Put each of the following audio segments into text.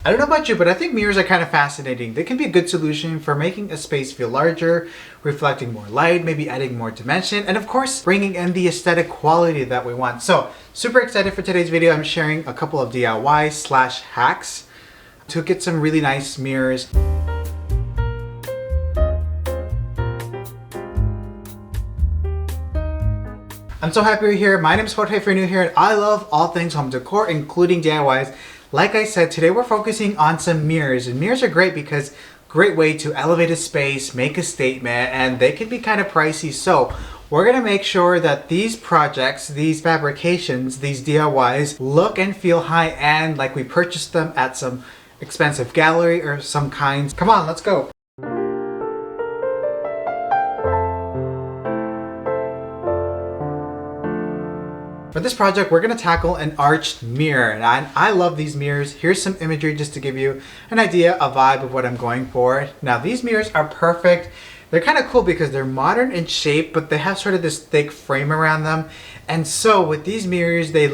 I don't know about you, but I think mirrors are kind of fascinating. They can be a good solution for making a space feel larger, reflecting more light, maybe adding more dimension, and of course, bringing in the aesthetic quality that we want. So, super excited for today's video. I'm sharing a couple of DIY/hacks to get some really nice mirrors. I'm so happy you're here. My name is Jorge if you're new here, and I love all things home decor, including DIYs. Like I said, today we're focusing on some mirrors, and mirrors are great because great way to elevate a space, make a statement, and they can be kind of pricey. So we're gonna make sure that these projects, these fabrications, these DIYs look and feel high-end, like we purchased them at some expensive gallery or some kinds. Come on, let's go. For this project, we're going to tackle an arched mirror, and I love these mirrors. Here's some imagery just to give you an idea, a vibe of what I'm going for. Now, these mirrors are perfect. They're kind of cool because they're modern in shape, but they have sort of this thick frame around them. And so with these mirrors, they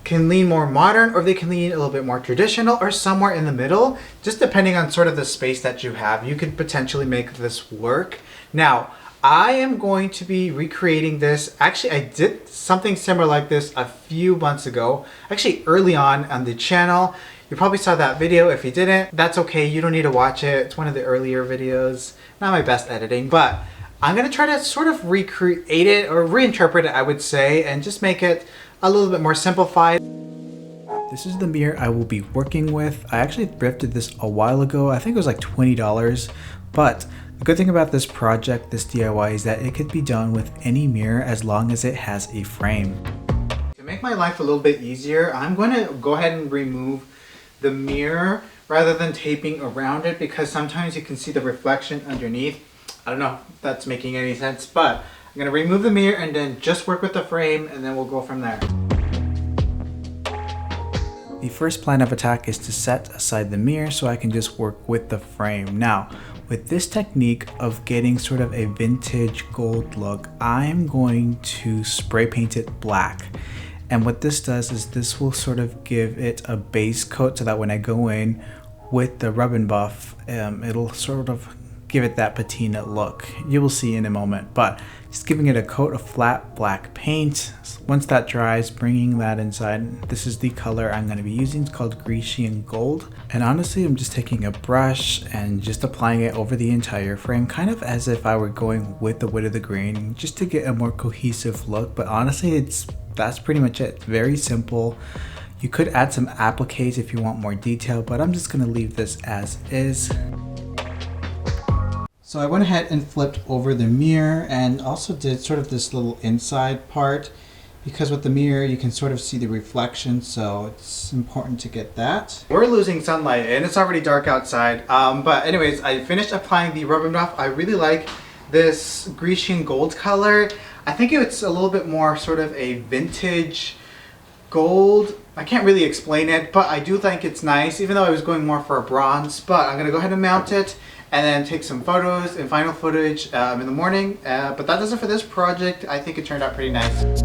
can lean more modern, or they can lean a little bit more traditional, or somewhere in the middle, just depending on sort of the space that you have. You could potentially make this work. Now, I am going to be recreating this. Actually, I did something similar like this a few months ago, actually early on the channel. You probably saw that video. If you didn't, that's okay. You don't need to watch it. It's one of the earlier videos. Not my best editing, but I'm gonna try to sort of recreate it or reinterpret it, I would say, and just make it a little bit more simplified. This is the mirror I will be working with. I actually thrifted this a while ago. I think it was like $20, but the good thing about this project, this DIY, is that it could be done with any mirror as long as it has a frame. To make my life a little bit easier, I'm going to go ahead and remove the mirror rather than taping around it, because sometimes you can see the reflection underneath. I don't know if that's making any sense, but I'm going to remove the mirror and then just work with the frame, and then we'll go from there. The first plan of attack is to set aside the mirror so I can just work with the frame. Now, with this technique of getting sort of a vintage gold look, I'm going to spray paint it black. And what this does is this will sort of give it a base coat so that when I go in with the rub and buff, it'll sort of give it that patina look. You will see in a moment, but just giving it a coat of flat black paint. Once that dries, bringing that inside. This is the color I'm going to be using. It's called Grecian Gold. And honestly, I'm just taking a brush and just applying it over the entire frame, kind of as if I were going with the wood of the grain, just to get a more cohesive look. But honestly, that's pretty much it. Very simple. You could add some appliques if you want more detail, but I'm just going to leave this as is. So I went ahead and flipped over the mirror and also did sort of this little inside part, because with the mirror you can sort of see the reflection, so it's important to get that. We're losing sunlight and it's already dark outside, but anyways, I finished applying the rub and buff. I really like this Grecian Gold color. I think it's a little bit more sort of a vintage gold. I can't really explain it, but I do think it's nice, even though I was going more for a bronze. But I'm gonna go ahead and mount it and then take some photos and final footage in the morning. But that does it for this project. I think it turned out pretty nice.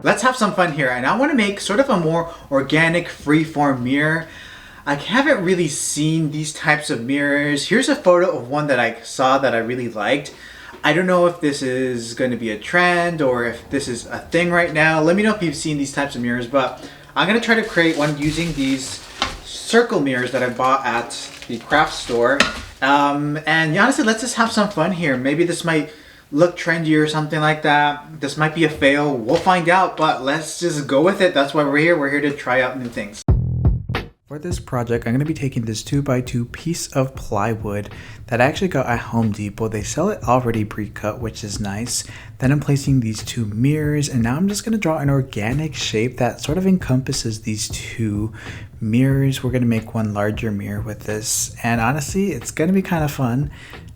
Let's have some fun here, and I want to make sort of a more organic freeform mirror. I haven't really seen these types of mirrors. Here's a photo of one that I saw that I really liked. I don't know if this is going to be a trend or if this is a thing right now. Let me know if you've seen these types of mirrors, but I'm going to try to create one using these circle mirrors that I bought at the craft store. And honestly, let's just have some fun here. Maybe this might look trendy or something like that. This might be a fail. We'll find out, but let's just go with it. That's why we're here. We're here to try out new things. For this project, I'm going to be taking this 2x2 piece of plywood that I actually got at Home Depot. They sell it already pre-cut, which is nice. Then I'm placing these two mirrors, and now I'm just going to draw an organic shape that sort of encompasses these two mirrors. We're going to make one larger mirror with this, and honestly, it's going to be kind of fun.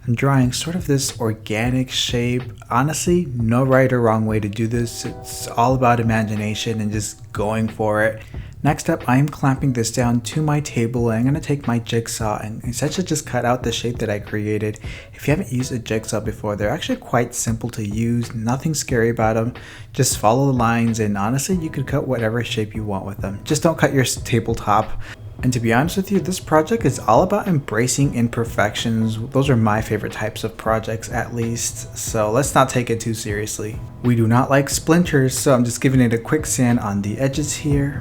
I'm drawing sort of this organic shape. Honestly, no right or wrong way to do this. It's all about imagination and just going for it. Next up, I'm clamping this down to my table, and I'm going to take my jigsaw and essentially just cut out the shape that I created. If you haven't used a jigsaw before, they're actually quite simple to use, nothing scary about them. Just follow the lines, and honestly, you could cut whatever shape you want with them. Just don't cut your tabletop. And to be honest with you, this project is all about embracing imperfections. Those are my favorite types of projects, at least. So let's not take it too seriously. We do not like splinters, so I'm just giving it a quick sand on the edges here.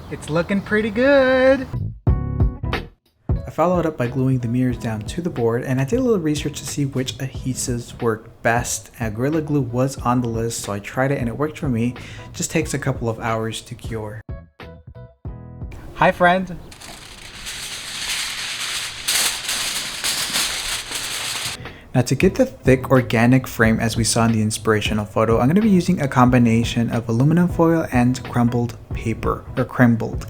It's looking pretty good. I followed up by gluing the mirrors down to the board, and I did a little research to see which adhesives work best. Gorilla Glue was on the list, so I tried it and it worked for me. Just takes a couple of hours to cure. Hi friend. Now to get the thick organic frame as we saw in the inspirational photo, I'm going to be using a combination of aluminum foil and crumbled paper, or crumbled,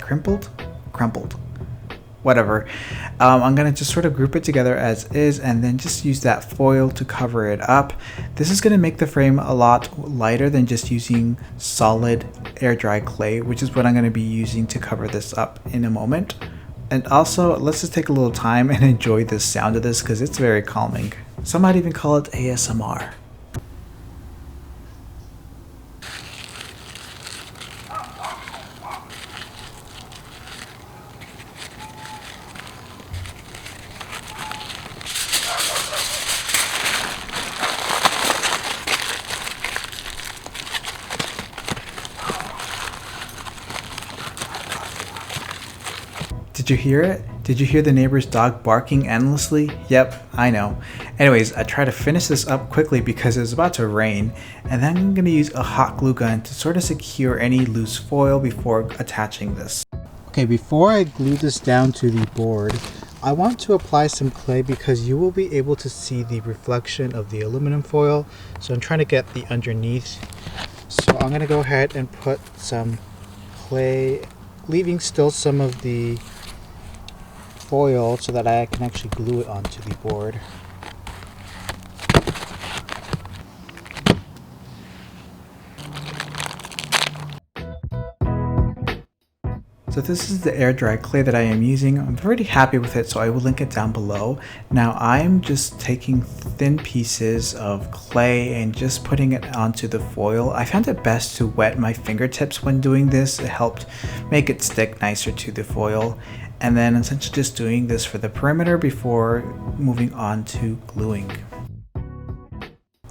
whatever. I'm going to just sort of group it together as is and then just use that foil to cover it up. This is going to make the frame a lot lighter than just using solid air dry clay, which is what I'm going to be using to cover this up in a moment. And also, let's just take a little time and enjoy the sound of this because it's very calming. Some might even call it ASMR. Did you hear it? Did you hear the neighbor's dog barking endlessly? Yep, I know. Anyways, I try to finish this up quickly because it's about to rain, and then I'm going to use a hot glue gun to sort of secure any loose foil before attaching this. Okay, before I glue this down to the board, I want to apply some clay because you will be able to see the reflection of the aluminum foil. So I'm trying to get the underneath. So I'm going to go ahead and put some clay, leaving still some of the foil so that I can actually glue it onto the board. So this is the air dry clay that I am using. I'm pretty happy with it, so I will link it down below. Now I'm just taking thin pieces of clay and just putting it onto the foil. I found it best to wet my fingertips when doing this. It helped make it stick nicer to the foil. And then essentially just doing this for the perimeter before moving on to gluing.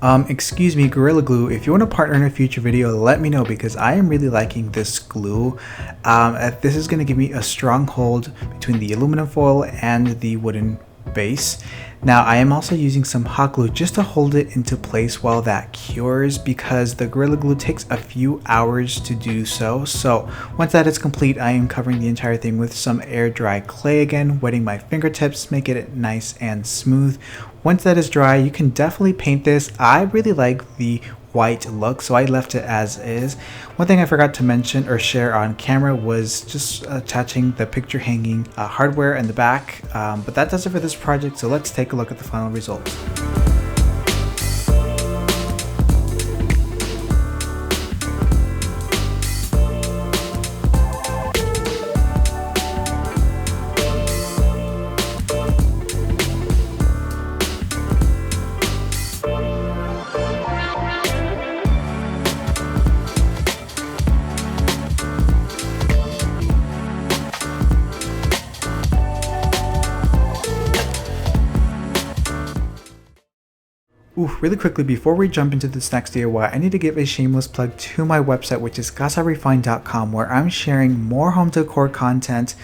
Excuse me, Gorilla Glue, if you want to partner in a future video, let me know because I am really liking this glue. This is going to give me a strong hold between the aluminum foil and the wooden base. Now I am also using some hot glue just to hold it into place while that cures because the Gorilla Glue takes a few hours to do so. So once that is complete, I am covering the entire thing with some air dry clay again, wetting my fingertips, making it nice and smooth. Once that is dry, you can definitely paint this. I really like the white look, so I left it as is. One thing I forgot to mention or share on camera was just attaching the picture hanging hardware in the back, but that does it for this project, so let's take a look at the final result. Really quickly, before we jump into this next DIY, I need to give a shameless plug to my website, which is casarefined.com, where I'm sharing more home decor content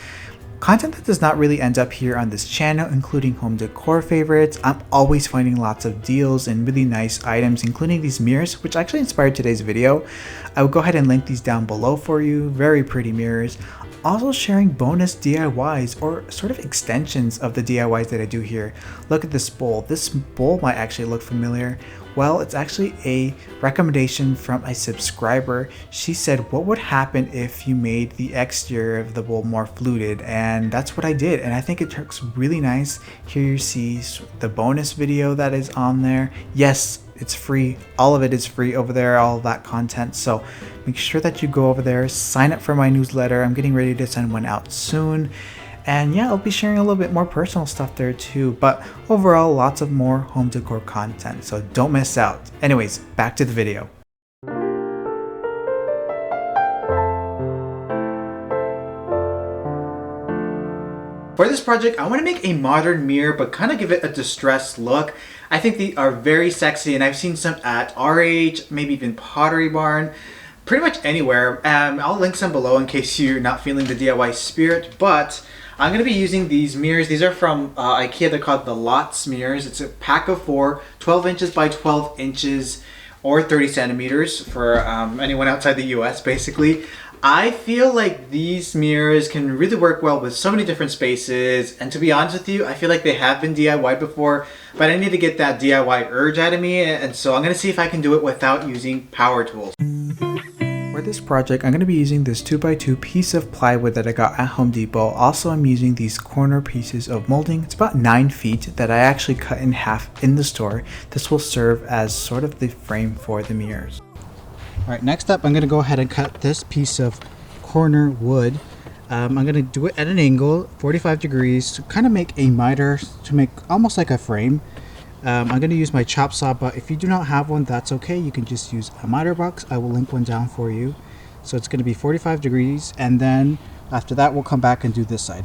Content that does not really end up here on this channel, including home decor favorites. I'm always finding lots of deals and really nice items, including these mirrors, which actually inspired today's video. I will go ahead and link these down below for you. Very pretty mirrors. Also sharing bonus DIYs or sort of extensions of the DIYs that I do here. Look at this bowl. This bowl might actually look familiar. Well, it's actually a recommendation from a subscriber. She said, what would happen if you made the exterior of the bowl more fluted? And that's what I did. And I think it looks really nice. Here you see the bonus video that is on there. Yes, it's free. All of it is free over there, all of that content. So make sure that you go over there, sign up for my newsletter. I'm getting ready to send one out soon. And yeah, I'll be sharing a little bit more personal stuff there too, but overall lots of more home decor content, so don't miss out. Anyways, back to the video. For this project, I want to make a modern mirror, but kind of give it a distressed look. I think they are very sexy, and I've seen some at RH, maybe even Pottery Barn, pretty much anywhere. I'll link some below in case you're not feeling the DIY spirit, but I'm going to be using these mirrors. These are from IKEA. They're called the Lots mirrors. It's a pack of 4, 12 inches by 12 inches or 30 centimeters for anyone outside the US, basically. I feel like these mirrors can really work well with so many different spaces, and to be honest with you, I feel like they have been DIY'd before, but I need to get that DIY urge out of me, and so I'm going to see if I can do it without using power tools. For this project, I'm going to be using this 2x2 piece of plywood that I got at Home Depot. Also, I'm using these corner pieces of molding. It's about 9 feet that I actually cut in half in the store. This will serve as sort of the frame for the mirrors. Alright, next up, I'm going to go ahead and cut this piece of corner wood. I'm going to do it at an angle, 45 degrees, to kind of make a miter, to make almost like a frame. I'm going to use my chop saw, but if you do not have one, that's okay. You can just use a miter box. I will link one down for you. So it's going to be 45 degrees, and then after that, we'll come back and do this side.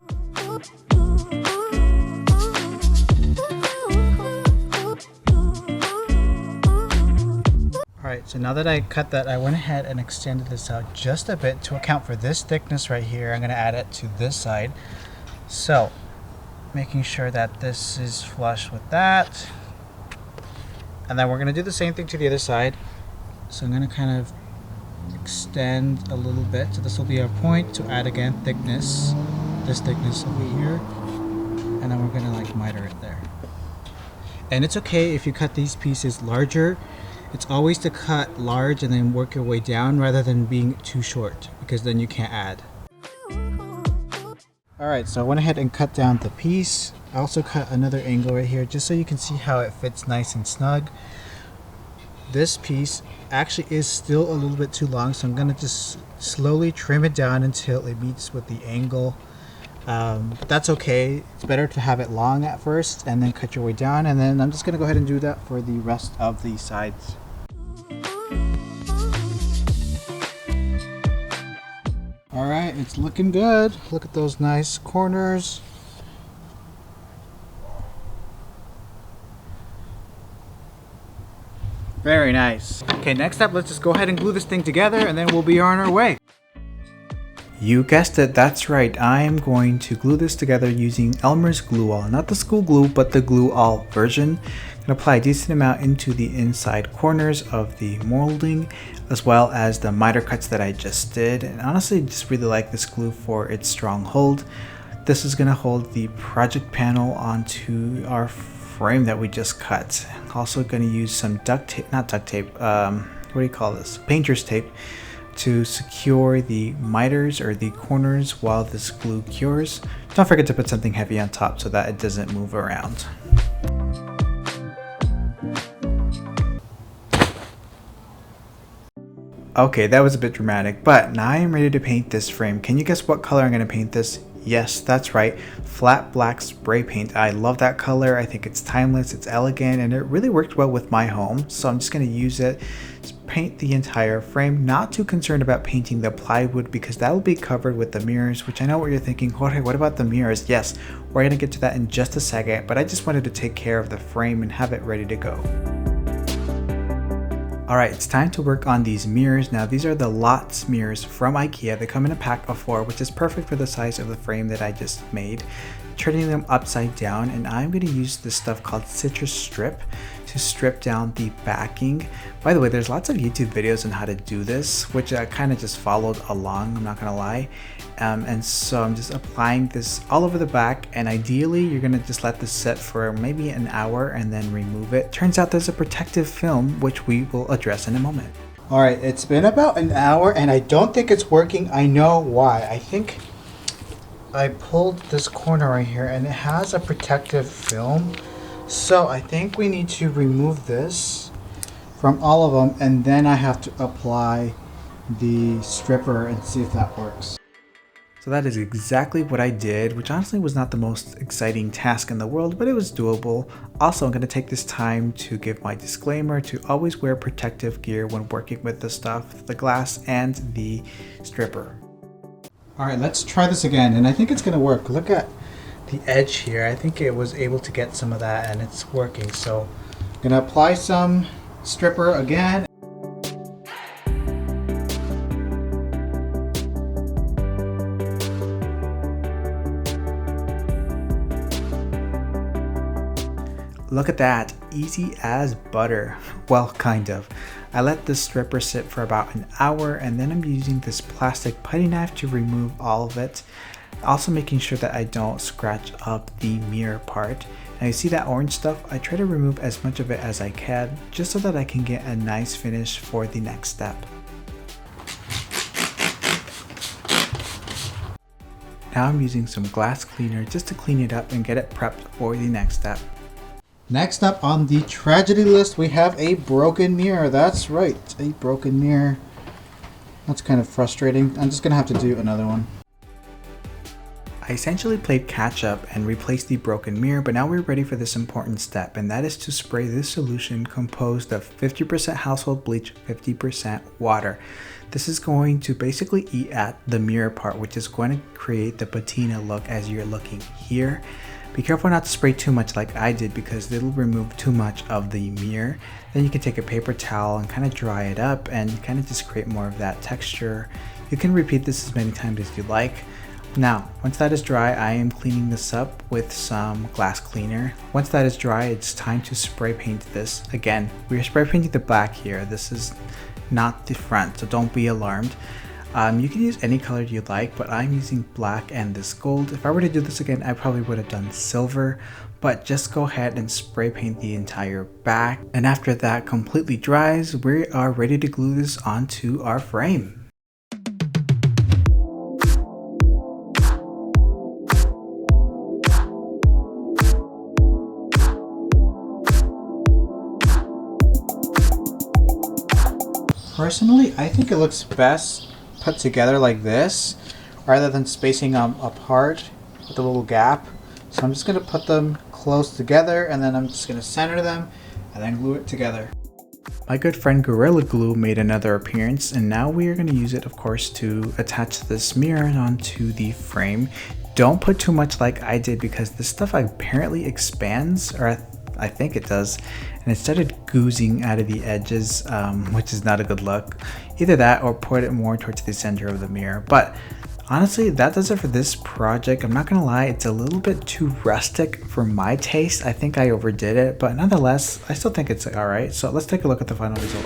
Alright, so now that I cut that, I went ahead and extended this out just a bit to account for this thickness right here. I'm going to add it to this side. So, making sure that this is flush with that. And then we're going to do the same thing to the other side. So I'm going to kind of extend a little bit. So this will be our point to add again thickness. This thickness over here. And then we're going to like miter it there. And it's okay if you cut these pieces larger. It's always to cut large and then work your way down rather than being too short, because then you can't add. Alright, so I went ahead and cut down the piece. I also cut another angle right here just so you can see how it fits nice and snug. This piece actually is still a little bit too long, so I'm going to just slowly trim it down until it meets with the angle. But that's okay. It's better to have it long at first and then cut your way down, and then I'm just going to go ahead and do that for the rest of the sides. Alright, it's looking good. Look at those nice corners. Very nice. Okay, next up, let's just go ahead and glue this thing together, and then we'll be on our way. You guessed it, that's right. I am going to glue this together using Elmer's Glue All. Not the school glue, but the Glue All version. I'm going to apply a decent amount into the inside corners of the molding, as well as the miter cuts that I just did. And honestly, just really like this glue for its strong hold. This is going to hold the project panel onto our frame that we just cut. Also going to use some duct tape, not duct tape, what do you call this? Painter's tape, to secure the miters or the corners while this glue cures. Don't forget to put something heavy on top so that it doesn't move around. Okay, that was a bit dramatic, but now I am ready to paint this frame. Can you guess what color I'm going to paint this? Yes, that's right, flat black spray paint. I love that color. I think it's timeless, it's elegant, and it really worked well with my home. So I'm just going to use it to paint the entire frame. Not too concerned about painting the plywood because that will be covered with the mirrors, which I know what you're thinking, Jorge, what about the mirrors? Yes, we're going to get to that in just a second, but I just wanted to take care of the frame and have it ready to go. Alright, it's time to work on these mirrors. Now these are the Lots mirrors from IKEA. They come in a pack of 4, which is perfect for the size of the frame that I just made. Turning them upside down, and I'm going to use this stuff called citrus strip to strip down the backing. By the way, there's lots of YouTube videos on how to do this, which I kind of just followed along, I'm not gonna lie. And so I'm just applying this all over the back, and ideally you're gonna just let this set for maybe an hour and then remove it. Turns out there's a protective film, which we will address in a moment. All right, it's been about an hour and I don't think it's working. I know why. I think I pulled this corner right here and it has a protective film. So I think we need to remove this from all of them, and then I have to apply the stripper and see if that works. So that is exactly what I did, which honestly was not the most exciting task in the world, but it was doable. Also, I'm going to take this time to give my disclaimer to always wear protective gear when working with the stuff, the glass and the stripper. All right, let's try this again, and I think it's going to work. Look at the edge here. I think it was able to get some of that and it's working. So I'm going to apply some stripper again. Look at that, easy as butter. Well, kind of. I let this stripper sit for about an hour, and then I'm using this plastic putty knife to remove all of it. Also making sure that I don't scratch up the mirror part. Now you see that orange stuff? I try to remove as much of it as I can, just so that I can get a nice finish for the next step. Now I'm using some glass cleaner just to clean it up and get it prepped for the next step. Next up on the tragedy list, we have a broken mirror. That's right, a broken mirror. That's kind of frustrating. I'm just gonna have to do another one. I essentially played catch up and replaced the broken mirror, but now we're ready for this important step, and that is to spray this solution composed of 50% household bleach, 50% water. This is going to basically eat at the mirror part, which is going to create the patina look as you're looking here. Be careful not to spray too much like I did, because it'll remove too much of the mirror. Then you can take a paper towel and kind of dry it up and kind of just create more of that texture. You can repeat this as many times as you like. Now, once that is dry, I am cleaning this up with some glass cleaner. Once that is dry, it's time to spray paint this. Again, we are spray painting the back here. This is not the front, so don't be alarmed. You can use any color you like, but I'm using black and this gold. If I were to do this again, I probably would have done silver, but just go ahead and spray paint the entire back. And after that completely dries, we are ready to glue this onto our frame. Personally, I think it looks best put together like this, rather than spacing them apart with a little gap. So I'm just going to put them close together, and then I'm just going to center them and then glue it together. My good friend Gorilla Glue made another appearance, and now we are going to use it, of course, to attach this mirror onto the frame. Don't put too much like I did, because this stuff apparently expands, or I think it does, and it started goozing out of the edges, which is not a good look. Either that or put it more towards the center of the mirror. But honestly, that does it for this project. I'm not gonna lie, it's a little bit too rustic for my taste. I think I overdid it, but nonetheless, I still think it's all right. So let's take a look at the final result.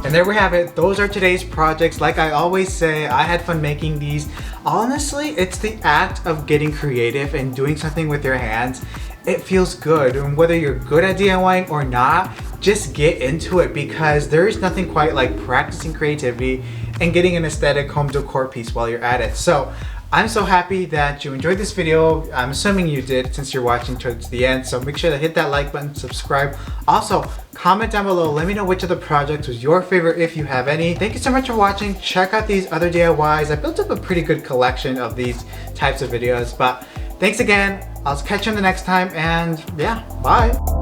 And there we have it. Those are today's projects. Like I always say, I had fun making these. Honestly, it's the act of getting creative and doing something with your hands. It feels good. And whether you're good at DIYing or not, just get into it, because there is nothing quite like practicing creativity and getting an aesthetic home decor piece while you're at it. So I'm so happy that you enjoyed this video. I'm assuming you did since you're watching towards the end. So make sure to hit that like button, subscribe. Also, comment down below. Let me know which of the projects was your favorite if you have any. Thank you so much for watching. Check out these other DIYs. I built up a pretty good collection of these types of videos. But thanks again. I'll catch you in the next time. And yeah, bye.